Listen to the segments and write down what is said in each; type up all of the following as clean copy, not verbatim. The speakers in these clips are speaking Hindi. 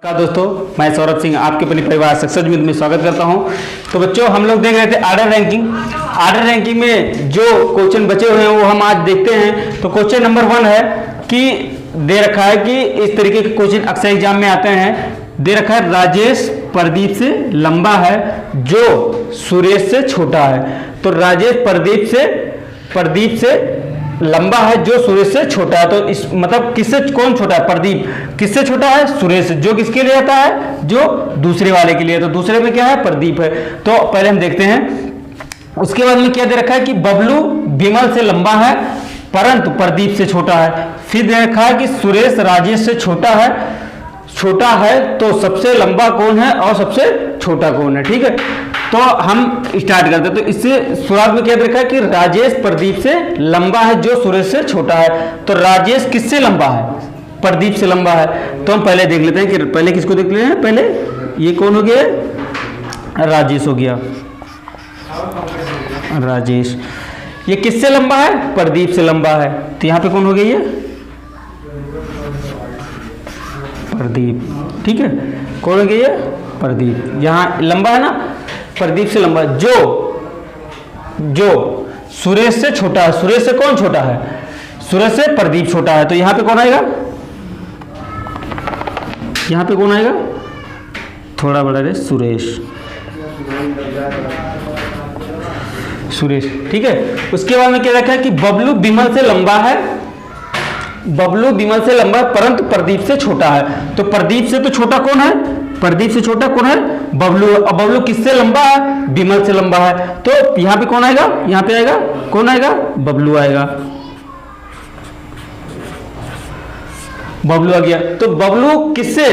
दोस्तों, मैं सौरभ सिंह आपके अपने परिवार सक्सेस विद में स्वागत करता हूं। तो बच्चों, हम लोग देख रहे थे आर्डर रैंकिंग में जो क्वेश्चन बचे हुए हैं वो हम आज देखते हैं। तो क्वेश्चन नंबर 1 है कि दे रखा है कि इस तरीके के क्वेश्चन अक्सर एग्जाम में आते हैं। दे रखा है राजेश प्रदीप से लंबा है जो सुरेश से छोटा है। तो राजेश प्रदीप से लंबा है जो सुरेश से छोटा है। तो इस मतलब किससे कौन छोटा है? प्रदीप। किससे छोटा है? सुरेश से। जो किसके लिए आता है? जो दूसरे वाले के लिए। तो दूसरे में क्या है? प्रदीप है। तो पहले हम देखते हैं। उसके बाद में क्या दे रखा है कि बबलू विमल से लंबा है परंतु प्रदीप से छोटा है। फिर दे रखा है कि सुरेश राजेश से छोटा है तो सबसे लंबा कौन है और सबसे छोटा कौन है। ठीक है, तो हम स्टार्ट करते हैं। तो इससे शुरुआत में क्या दे रखा है कि राजेश प्रदीप से लंबा है जो सुरेश से छोटा है। तो राजेश किससे लंबा है? प्रदीप से लंबा है। तो हम पहले देख लेते हैं कि पहले किसको देख लेते हैं। पहले ये कौन हो गया? राजेश हो गया। राजेश ये किससे लंबा है? प्रदीप से लंबा है। तो यहाँ पे कौन हो गया? ये प्रदीप। ठीक है, कौन हो गया? ये प्रदीप। यहाँ लंबा है ना, प्रदीप से लंबा। जो सुरेश से छोटा है। सुरेश से कौन छोटा है? सुरेश से प्रदीप छोटा है। तो यहाँ पे कौन आएगा? यहाँ पे कौन आएगा? थोड़ा बड़ा रे, सुरेश। ठीक है। उसके बाद में क्या रखा है कि बबलू विमल से लंबा है। बबलू विमल से लंबा परंतु प्रदीप से छोटा है। तो प्रदीप से तो छोटा कौन है? प्रदीप से छोटा कौन है? बबलू। और बबलू किससे लंबा है? विमल से लंबा है। तो यहाँ पे कौन आएगा? यहाँ पे आएगा कौन आएगा? बबलू आएगा। बबलू आ गया। तो बबलू किससे?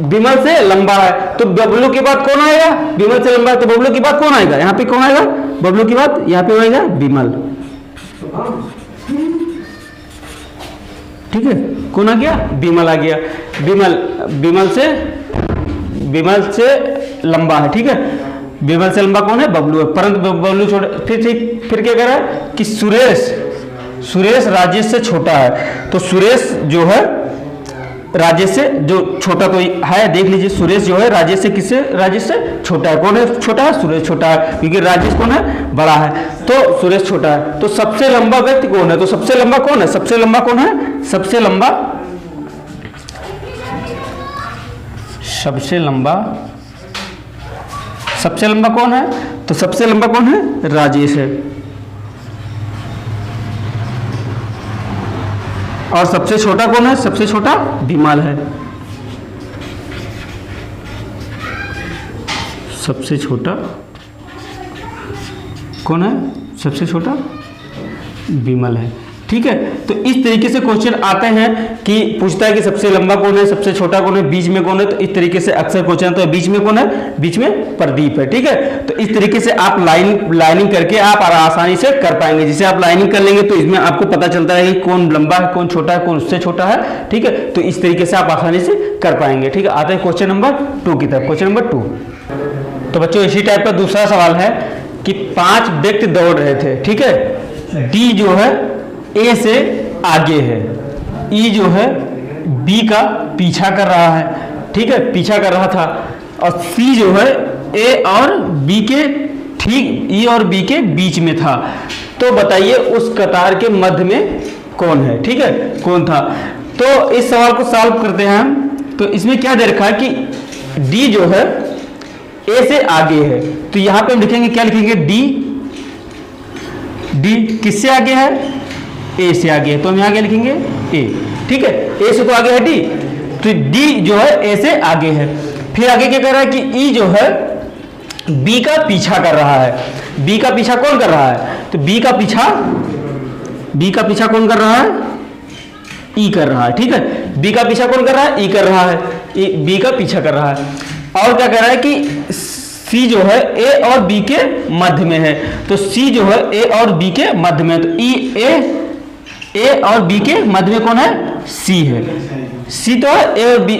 विमल से लंबा है। तो बबलू के बाद कौन आएगा? विमल से लंबा है। तो बबलू के बाद कौन आएगा? यहाँ पे कौन आएगा? बबलू के बाद यहाँ पे आएगा विमल। ठीक है, कौन आ गया? विमल आ गया। विमल से लंबा है। ठीक है, विमल से लंबा कौन है? बबलू है। परंतु बबलू छोटा। फिर क्या कह रहा है कि सुरेश राजेश से छोटा है। तो सुरेश जो है राजेश से जो छोटा कोई है, देख लीजिए। सुरेश जो है राजेश से छोटा है। कौन है छोटा है? सुरेश छोटा है, क्योंकि राजेश कौन है? बड़ा है। तो सुरेश छोटा है। तो सबसे लंबा व्यक्ति कौन है? तो सबसे लंबा कौन है? सबसे लंबा कौन है? सबसे लंबा कौन है? तो सबसे लंबा कौन है? राजेश है। और सबसे छोटा कौन है? सबसे छोटा विमल है। सबसे छोटा कौन है? सबसे छोटा विमल है। ठीक है, तो इस तरीके से क्वेश्चन आते हैं कि पूछता है कि सबसे लंबा कौन है, सबसे छोटा कौन है, बीच में कौन है। तो इस तरीके से अक्सर क्वेश्चन आता है। बीच में कौन है? बीच में प्रदीप है। ठीक है, तो इस तरीके से आप लाइनिंग करके आप आसानी से कर पाएंगे। जिसे आप लाइनिंग कर लेंगे तो इसमें आपको पता चलता है कि कौन लंबा है, कौन छोटा है, कौन उससे छोटा है। ठीक है, तो इस तरीके से आप आसानी से कर पाएंगे। ठीक है, आते हैं क्वेश्चन नंबर 2 की तरफ। Question number 2। तो बच्चों, इसी टाइप का दूसरा सवाल है कि 5 व्यक्ति दौड़ रहे थे। ठीक है, डी जो है ए से आगे है, ई जो है बी का पीछा कर रहा है। ठीक है, पीछा कर रहा था। और सी जो है ए और बी के ठीक ई और बी के बीच में था। तो बताइए उस कतार के मध्य में कौन है? ठीक है, कौन था? तो इस सवाल को सॉल्व करते हैं हम। तो इसमें क्या दे रखा है कि डी जो है ए से आगे है। तो यहां पे हम लिखेंगे, क्या लिखेंगे? डी किससे आगे है? ए से आगे है। तो हम यहां क्या लिखेंगे? ए। ठीक है, ए से तो आगे है डी, तो डी जो है ए से आगे है। फिर आगे क्या कर रहा है कि ई जो है बी का पीछा कर रहा है। बी का पीछा कौन कर रहा है? तो बी का पीछा कौन कर रहा है? ई कर रहा है। ठीक है, बी का पीछा कौन कर रहा है? ई कर रहा है। बी का पीछा कर रहा है। और क्या कर रहा है कि सी जो है ए और बी के मध्य में है। तो सी जो है ए और बी के मध्य में। तो ए और बी के मध्य में कौन है? सी है। सी तो है ए और बी,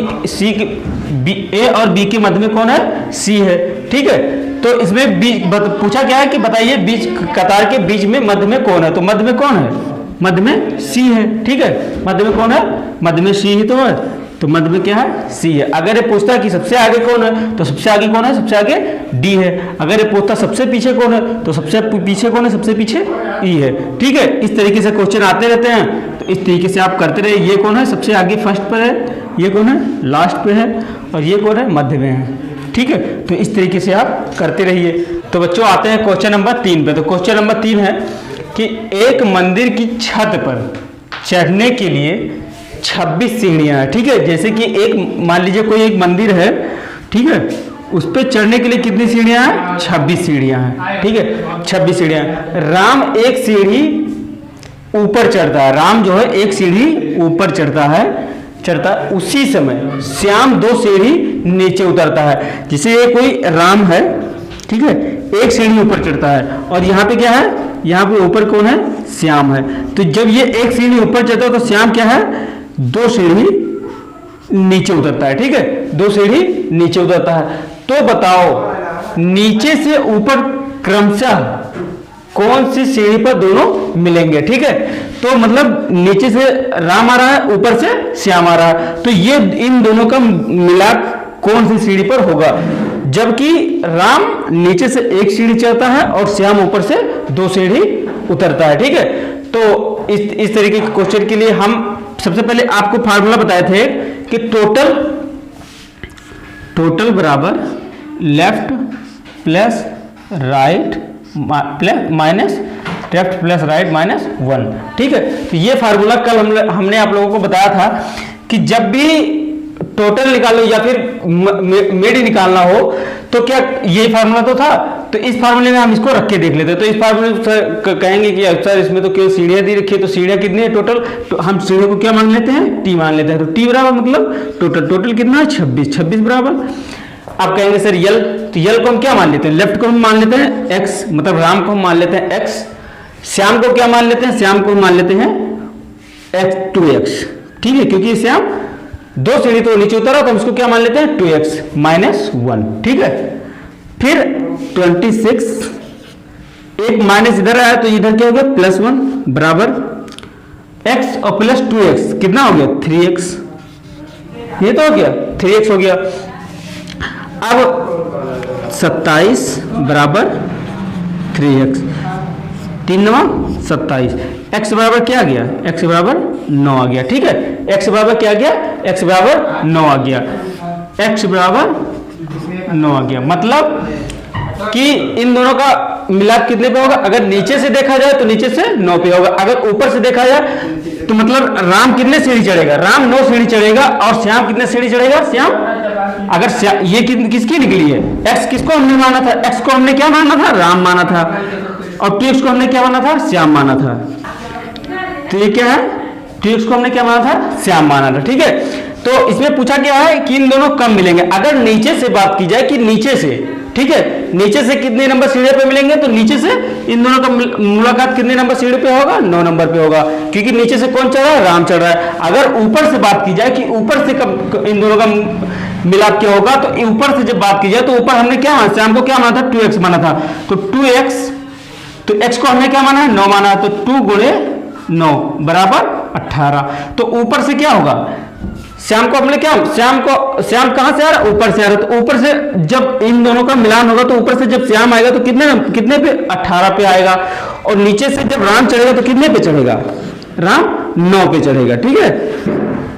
ए और बी के मध्य में कौन है? सी है। ठीक है, तो इसमें पूछा क्या है कि बताइए बीच कतार के बीच में मध्य में कौन है? तो मध्य में कौन है? मध्य में सी है। ठीक है, मध्य में कौन है? मध्य में सी ही तो है। तो मध्य में क्या है, सी है। अगर ये पूछता कि सबसे आगे कौन है, तो सबसे आगे कौन है, सबसे आगे डी है। अगर ये पूछता सबसे पीछे कौन है, तो सबसे पीछे कौन है, सबसे पीछे ई है। ठीक है, इस तरीके से क्वेश्चन आते रहते हैं, तो इस तरीके से आप करते रहिए। ये कौन है, सबसे आगे फर्स्ट पर है, ये कौन है, लास्ट पे है, और ये कौन है, मध्य में है। ठीक है, तो इस तरीके से आप करते रहिए। तो बच्चों आते हैं क्वेश्चन नंबर 3 पे। तो क्वेश्चन नंबर 3 है कि एक मंदिर की छत पर चढ़ने के लिए 26 सीढ़ियां हैं। ठीक है, जैसे कि एक मान लीजिए कोई एक मंदिर है, ठीक है, उस पर चढ़ने के लिए कितनी सीढ़ियां हैं, 26 सीढ़ियां हैं। ठीक है, 26 सीढ़ियां। राम एक सीढ़ी ऊपर चढ़ता है, राम जो है एक सीढ़ी ऊपर चढ़ता है, उसी समय श्याम 2 सीढ़ी नीचे उतरता है। जैसे ये कोई राम है, ठीक है, एक सीढ़ी ऊपर चढ़ता है, और यहाँ पे क्या है, यहाँ पे ऊपर कौन है, श्याम है। तो जब ये एक सीढ़ी ऊपर चढ़ता है तो श्याम क्या है, 2 सीढ़ी नीचे उतरता है। ठीक है, 2 सीढ़ी नीचे उतरता है। तो बताओ नीचे से ऊपर क्रमशः कौन सी सीढ़ी पर दोनों मिलेंगे। ठीक है, तो मतलब नीचे से राम आ रहा है, ऊपर से श्याम आ रहा है, तो ये इन दोनों का मिलाप कौन सी सीढ़ी पर होगा। जबकि राम नीचे से एक सीढ़ी चढ़ता है और श्याम ऊपर से 2 सीढ़ी उतरता है। ठीक है, तो इस तरीके के क्वेश्चन के लिए हम सबसे पहले आपको फार्मूला बताए थे कि टोटल बराबर left plus right minus left plus right minus 1। ठीक है, तो ये फार्मूला कल हमने आप लोगों को बताया था कि जब भी टोटल निकालो या फिर मेड निकालना हो तो क्या ये फार्मूला तो था, तो इस फार्मूले में हम इसको रख के देख लेते हैं। तो इस फार्मूले में कहेंगे कि सर इसमें तो केवल सीढ़ियां दी रखी है, तो सीढ़ियां कितनी है टोटल, तो हम सीढ़ियों को क्या मान लेते हैं, टी मान लेते हैं। तो टी बराबर मतलब टोटल कितना है, 26 बराबर। आप कहेंगे सर यल, तो यल को हम क्या मान लेते हैं, लेफ्ट को हम मान लेते हैं एक्स, मतलब राम को हम मान लेते हैं एक्स। श्याम को क्या मान लेते हैं, श्याम को हम मान लेते हैं x 2x। ठीक है, क्योंकि श्याम 2 सीढ़ी तो नीचे उतरा, तो हम इसको क्या मान लेते हैं 2x माइनस 1। ठीक है, फिर 26, एक माइनस इधर आया तो इधर क्या हो गया, +1 बराबर x और प्लस 2x कितना हो गया, 3x। ये तो हो गया 3x हो गया। अब 27 बराबर 3x, 3 9 27, x बराबर क्या आ गया, x बराबर 9 आ गया। ठीक है, x बराबर क्या आ गया, x बराबर 9 आ गया, x बराबर 9 आ गया। मतलब कि इन दोनों का मिलाप कितने पे होगा, अगर नीचे से देखा जाए तो नीचे से 9 पे होगा, अगर ऊपर से देखा जाए तो मतलब राम कितने सीढ़ी चढ़ेगा, राम 9 सीढ़ी चढ़ेगा, और श्याम कितने सीढ़ी चढ़ेगा, श्याम, अगर ये किसकी निकली है, x किसको हमने माना था, x को हमने क्या माना था, राम माना था, और 2x को हमने क्या माना था, श्याम माना था। तो ये क्या है, 2x को हमने क्या माना था, श्याम माना था। ठीक है, तो इसमें पूछा गया है कि इन दोनों कब मिलेंगे। अगर नीचे से बात की जाए कि नीचे से, ठीक है, नीचे से कितने नंबर सीढ़ी पे मिलेंगे, तो नीचे से इन दोनों का मुलाकात कितने नंबर सीढ़ी पे होगा, 9 नंबर पे होगा, क्योंकि नीचे से कौन चढ़ रहा है, राम चढ़ रहा है। अगर ऊपर से बात की जाए कि ऊपर से कब इन दोनों का मिलाप क्या होगा, तो ऊपर से जब बात की जाए तो ऊपर हमने क्या माना, श्याम को क्या माना था, 2x माना था, तो 2x, तो x को हमने क्या माना है, 9 माना है, तो 2 गुणे 9 बराबर 18। तो ऊपर से क्या होगा, श्याम को हमने क्या, श्याम कहां से आ रहा, ऊपर से आ रहा, तो ऊपर से जब इन दोनों का मिलान होगा तो ऊपर से जब श्याम आएगा तो कितने पे, 18 पे आएगा, और नीचे से जब राम चढ़ेगा तो कितने पे चढ़ेगा, राम 9 पे चढ़ेगा। ठीक है,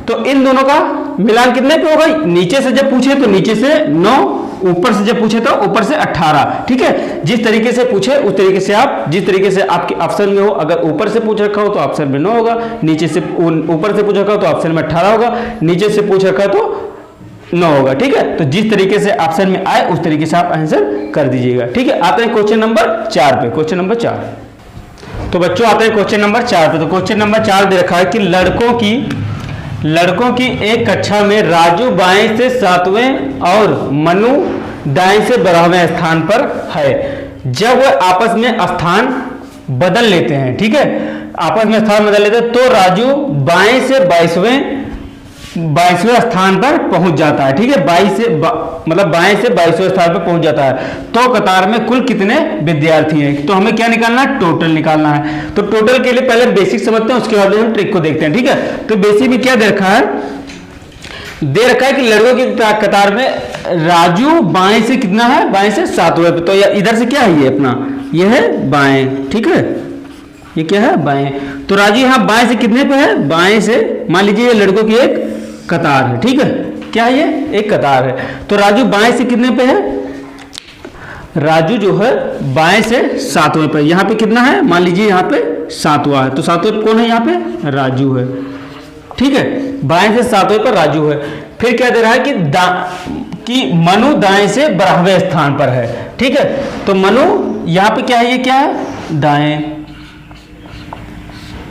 तो इन दोनों का मिलान कितने पे होगा, नीचे से जब पूछे तो नीचे से 9, ऊपर से जब पूछे तो ऊपर से 18। ठीक है, जिस तरीके से पूछे उस तरीके से आप, जिस तरीके से आपके ऑप्शन में हो, अगर ऊपर से पूछ रखा हो तो ऑप्शन में 9 होगा, नीचे से ऊपर से पूछ रखा हो तो ऑप्शन में 18 होगा, नीचे से पूछ रखा तो 9 होगा। ठीक है, तो जिस तरीके से ऑप्शन में आए उस तरीके से आप आंसर कर दीजिएगा। ठीक है, आते हैं क्वेश्चन नंबर 4 पे। क्वेश्चन नंबर 4, तो बच्चों आते हैं क्वेश्चन नंबर 4 पे। तो क्वेश्चन नंबर 4 दे रखा है कि लड़कों की एक कक्षा में राजू बाएं से 7वें और मनु दाएं से 12वें स्थान पर है। जब वह आपस में स्थान बदल लेते हैं, ठीक है, आपस में स्थान बदल लेते हैं, तो राजू बाएं से 22वें स्थान पर पहुंच जाता है। ठीक है, मतलब बाएं से 22वें स्थान पर पहुंच जाता है। तो कतार में कुल कितने विद्यार्थी हैं, तो हमें क्या निकालना है, टोटल निकालना है। तो टोटल के लिए पहले बेसिक समझते हैं, उसके बाद हम ट्रिक को देखते हैं। ठीक है, तो बेसिक में क्या दे रखा है दे रखा है कि लड़कों की कतार में राजू बाएं से कितना है, बाएं से 7वें पे, तो इधर से क्या है ये अपना, ये है बाएं, ठीक है, ये क्या है बाएं। तो राजू यहाँ बाएं से कितने पे है, बाएं से, मान लीजिए ये लड़कों की एक कतार है, ठीक है, क्या है ये एक कतार है। तो राजू बाएं से कितने पे है, राजू जो है बाएं से 7वें पे, यहाँ पे कितना है, मान लीजिए यहाँ पे 7वां है, तो 7वें पे कौन है, यहाँ पे राजू है, ठीक है, बाएं से 7वें पर राजू है। फिर क्या दे रहा है कि मनु दाएं से 12वें स्थान पर है, ठीक है, तो मनु यहाँ पे क्या है, ये क्या है दाएं,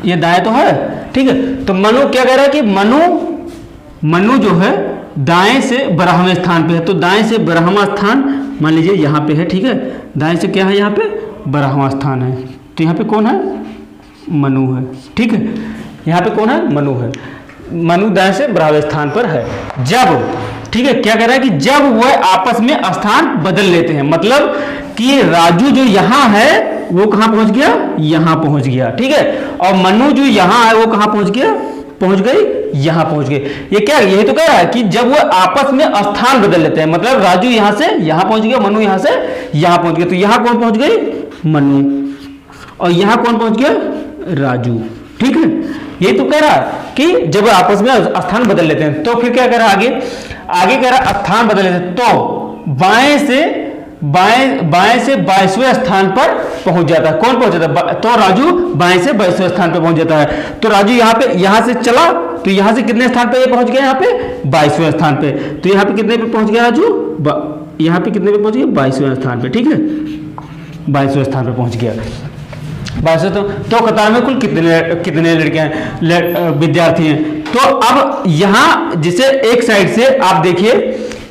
ये दाएं तो है, ठीक है, तो मनु क्या कह रहा है कि मनु जो है दाएं से 12वें स्थान पे है, तो दाएं से 12वां स्थान मान लीजिए यहाँ पे है, ठीक है, दाएं से क्या है, यहाँ पे 12वां स्थान है, तो यहाँ पे कौन है, मनु है, ठीक है, यहाँ पे कौन है, मनु है, मनु दाएं से 12वें स्थान पर है। जब, ठीक है, क्या कह रहा है कि जब वह आपस में स्थान बदल लेते हैं, मतलब कि राजू जो यहाँ है वो कहाँ पहुंच गया, यहाँ पहुंच गया, ठीक है, और मनु जो यहाँ है वो कहाँ पहुंच गया, पहुंच गई, यहाँ पहुंच गए। ये क्या, यही तो कह रहा है कि जब वो आपस में स्थान बदल लेते हैं, मतलब राजू यहाँ से यहाँ पहुंच गया, मनु यहाँ से यहाँ पहुंच गया, तो यहाँ कौन पहुंच गई, मनु, और यहाँ कौन पहुंच गया, राजू, ठीक है, यही तो कह रहा है कि जब आपस में स्थान बदल लेते हैं। तो फिर क्या कह रहा है आगे कह रहा है स्थान बदल लेते हैं, तो बाएं से 22वें स्थान पर पहुंच जाता है, कौन पहुंच जाता है, तो राजू बाएं से 22वें स्थान पर पहुंच जाता है। तो राजू यहाँ से चला, तो यहाँ से कितने स्थान पे ये पहुंच गया, यहाँ पे 22वें स्थान पे, तो यहाँ पे कितने पे पहुंच गया राजू, यहाँ पे कितने पे पहुंच गया, 22वें स्थान पे, ठीक है, 22वें स्थान पे पहुंच गया। 22वें, तो कतार में कुल कितने लड़कियां हैं, विद्यार्थी हैं। तो अब यहाँ जिसे एक साइड से आप देखिए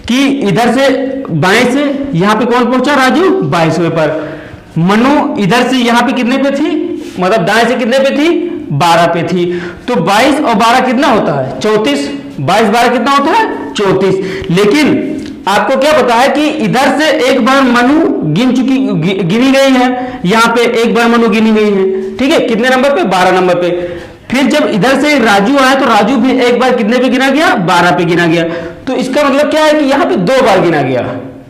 कि इधर से बाएं से यहाँ पे कौन पहुंचा, राजू 22वें पर, मनु इधर से यहाँ पे कितने पे थी, मतलब दाएं से कितने पे थी, 12 पे थी, तो 22 और 12 कितना होता है, 34, 22 12 कितना होता है, 34। लेकिन आपको क्या पता है कि इधर से एक बार मनु गिनी गई है, यहाँ पे एक बार मनु गिनी गई है, ठीक है, कितने नंबर पे, 12 नंबर पे। फिर जब इधर से राजू आया तो राजू भी एक बार कितने पे गिना गया, 12 पे गिना गया, तो इसका मतलब क्या है कि यहाँ पे 2 बार गिना गया,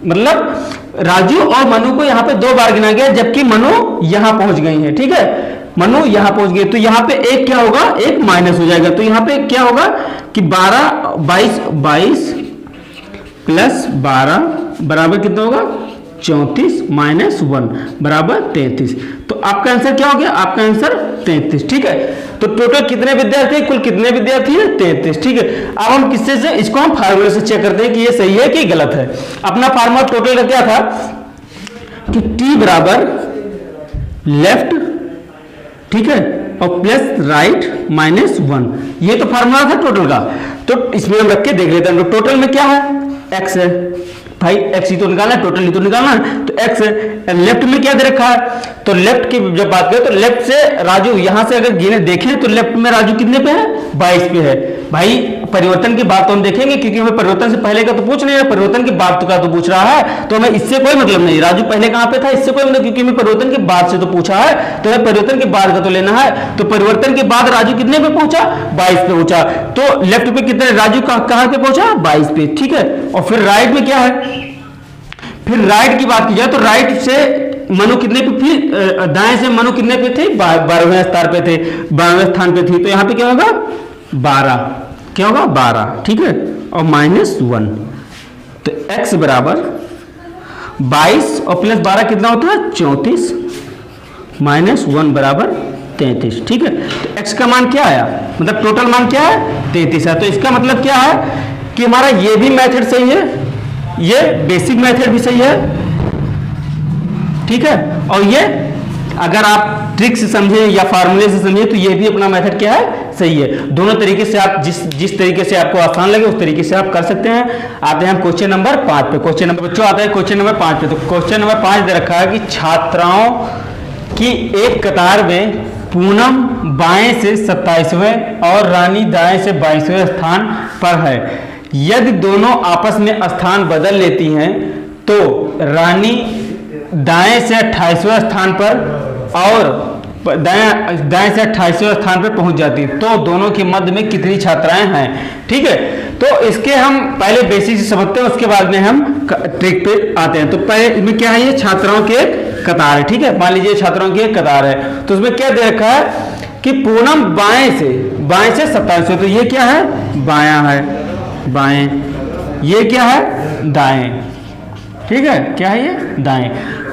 मतलब राजू और मनु को यहाँ पे 2 बार गिना गया, जबकि मनु यहाँ पहुंच गई है, ठीक है, मनु यहाँ पहुंच गई, तो यहाँ पे एक क्या होगा, एक माइनस हो जाएगा, तो यहाँ पे क्या होगा कि 22 प्लस 12 बराबर कितना होगा, 34 माइनस 1 बराबर 33। तो आपका आंसर क्या हो गया, आपका आंसर 33, ठीक है। तो टोटल कितने विद्यार्थी, कुल कितने विद्यार्थी है, 33, ठीक है। अब हम किससे से, इसको हम फार्मूले से चेक करते हैं कि ये सही है कि गलत है। अपना फार्मूला टोटल का क्या था कि t बराबर लेफ्ट, ठीक है, और प्लस राइट माइनस 1, ये तो फार्मूला था टोटल का। तो इसमें हम रख के देख लेते हैं, टोटल में क्या है, x है भाई, x ही तो निकालना है, टोटल ही तो निकालना है, तो x है। लेफ्ट में क्या दे रखा है, तो लेफ्ट की जब बात करें तो लेफ्ट से राजू, यहां से अगर गिने देखें तो लेफ्ट में राजू कितने पे है, 22 पे है। भाई परिवर्तन की बात तो हम देखेंगे, क्योंकि हमें परिवर्तन से पहले का तो पूछ नहीं है, परिवर्तन की बात का तो पूछ रहा है, तो हमें इससे कोई मतलब नहीं, राजू पहले कहां पे था इससे कोई मतलब, क्योंकि हमें परिवर्तन के बाद से तो पूछा है, तो हमें परिवर्तन के बाद का तो लेना है। तो परिवर्तन के बाद राजू कितने पे पहुंचा, 22 पे पहुंचा, तो लेफ्ट पे कितने, राजू कहां पे पहुंचा, 22 पे, ठीक है। और फिर राइट में क्या है, फिर राइट की बात की जाए तो राइट से मनु कितने पे थी, दाएं से मनु कितने पे थे, 12वें स्थान पे थे, 12वें स्थान पे थी, तो यहां पे क्या होगा, 12, क्या होगा 12, ठीक है, और माइनस 1, तो x बराबर 22 और प्लस 12 कितना होता है, 34 माइनस 1 बराबर 33, ठीक है। तो x का मान क्या आया, मतलब टोटल मान क्या है, 33 है। तो इसका मतलब क्या है कि हमारा ये भी मेथड सही है, ये बेसिक मेथड भी सही है, ठीक है, और ये अगर आप ट्रिक से समझे या फार्मूले से समझे तो ये भी अपना मेथड क्या है, सही है। दोनों तरीके से आप जिस तरीके से आपको आसान लगे उस तरीके से आप कर सकते हैं। आते हैं हम क्वेश्चन नंबर 5 पे। क्वेश्चन नंबर बच्चों आता है क्वेश्चन नंबर 5 पे। तो क्वेश्चन नंबर 5 दे रखा है कि छात्राओं की एक कतार में पूनम बाएं से 27वें और रानी दाएं से 22वें स्थान पर है। यदि दोनों आपस में स्थान बदल लेती हैं तो रानी दाएं से 28वें स्थान पर और दाएं से 28वें स्थान पे पहुंच जाती है। तो दोनों के मध्य में कितनी छात्राएं हैं, ठीक है। तो इसके हम पहले बेसिक से समझते हैं, उसके बाद में हम ट्रिक पे आते हैं। तो पहले इसमें क्या है, ये छात्राओं की एक कतार है, ठीक है। मान लीजिए छात्राओं की एक कतार है, तो उसमें क्या दे रखा है कि पूनम बाएं से 27, तो ये क्या है, बायां है, बाएं, ये क्या है, दाएं, ठीक है। क्या है ये, दाएं।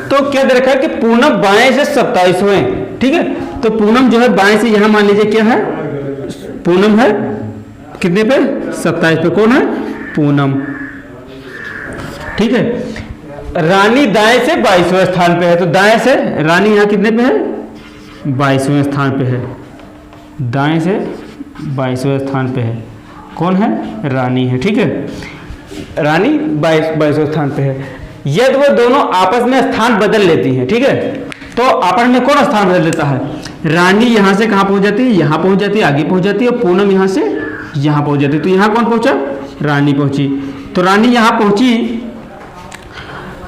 तो क्या दे रखा है कि पूनम बाएं से 27वें, ठीक है। तो पूनम जो है बाएं से, यहां मान लीजिए क्या है, पूनम है कितने पे, 27 पे। कौन है, पूनम, ठीक है। रानी दाएं से 22वें स्थान पे है, तो दाएं से रानी यहां कितने पे है, 22वें स्थान पे है, दाएं से 22वें स्थान पे है। कौन है, रानी है, ठीक है। रानी 22वें स्थान पे है। यदि वो दोनों आपस में स्थान बदल लेती हैं, ठीक है, तो आपस में कौन स्थान बदल लेता है, रानी यहां से कहां पहुंच जाती है, यहां पहुंच जाती है, आगे पहुंच जाती है, और पूनम यहां से यहां पहुंच जाती है। तो यहां कौन पहुंचा, रानी पहुंची। तो रानी यहां पहुंची,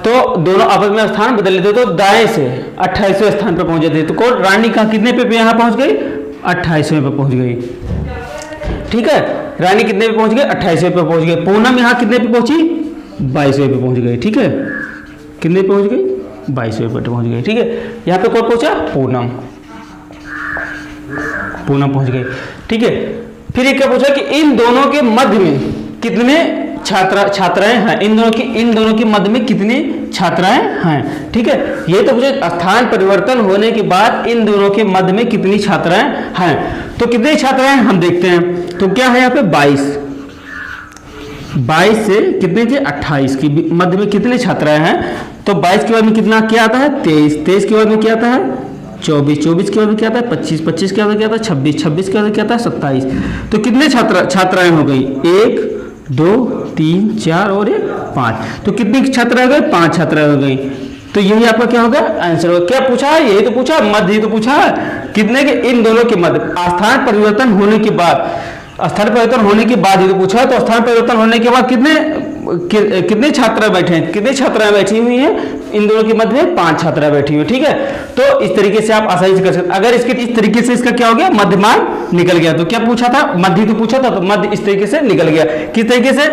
तो दोनों आपस में स्थान बदल लेते, तो दाएं से 28वें स्थान पर पहुंच जाती है। तो कौन, रानी का कितने पे यहां पहुंच गई, 28वें पे पहुंच गई, ठीक है। रानी कितने पे पहुंच गई, 28वें पे पहुंच गई। पूनम यहां कितने पे पहुंची, 22वें पे पहुंच गई, ठीक है। कितने पे पहुंच गई, 22वें पे पहुंच गई, ठीक है। यहां पे कौन पहुंचा, पूनम, पूनम पहुंच गई, ठीक है। फिर ये क्या पूछा कि इन दोनों के मध्य में कितने छात्राएं हैं, इन दोनों के मध्य में कितनी छात्राएं हैं, ठीक है। ये तो पूछे स्थान परिवर्तन होने के बाद इन दोनों के मध्य में कितनी छात्राएं हैं। तो कितनी छात्राएं हम देखते हैं। तो क्या है यहाँ पे 22 से कितने के 28 की मध्य में कितने छात्राएं हैं। तो 22 के बाद में कितना क्या आता है, 23 के बाद में क्या आता है, 24 के बाद में क्या आता है, 25 के बाद में क्या आता है, 26 के बाद में क्या आता है, 27। तो कितने छात्राएं हो गई, 1 2 3 4 और 1 5। तो कितनी छात्राएं हो गई, 5 छात्राएं हो गई। तो यही आपका क्या होगा, आंसर होगा। क्या पूछा है, यही तो पूछा, मध्य ही तो पूछा है, कितने के, इन दोनों के मध्य। स्थान परिवर्तन होने के बाद, स्थान परिवर्तन होने के बाद ही तो पूछा है। तो स्थान परिवर्तन होने के बाद कितने छात्राएं बैठे हैं, कितनी छात्राएं बैठी हुई हैं, इन दोनों के मध्य में 5 छात्राएं बैठी हुई, ठीक है। तो इस तरीके से आप आसानी से कर सकते। अगर इसके इस तरीके से इसका क्या हो गया, मध्यमान निकल गया। तो क्या पूछा था, मध्य तो पूछा था, तो मध्य इस तरीके से निकल गया। किस तरीके से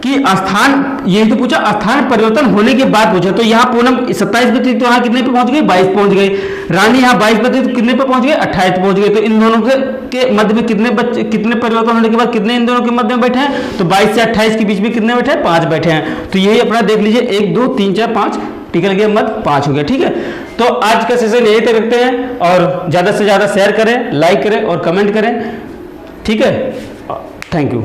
कि स्थान, यही तो पूछा, स्थान परिवर्तन होने के बाद पूछा। तो यहाँ पूनम 27 पे थी, तो यहाँ कितने पे पहुंच गई, 22 पहुंच गई। रानी यहाँ 22 पे थी, तो कितने पे पहुंच गई, 28 पे पहुंच गई। तो इन दोनों के मध्य में कितने बच्चे, कितने परिवर्तन होने के बाद कितने इन दोनों के मध्य में बैठे हैं। तो 22 से 28 के बीच में कितने बैठे हैं, 5 बैठे हैं। तो यही अपना देख लीजिए, 1 2 3 4 5 निकल गया, मध्य 5 हो गया, ठीक है। तो आज का सेशन यही तक रखते हैं, और ज्यादा से ज्यादा शेयर करें, लाइक करें और कमेंट करें, ठीक है। Thank you.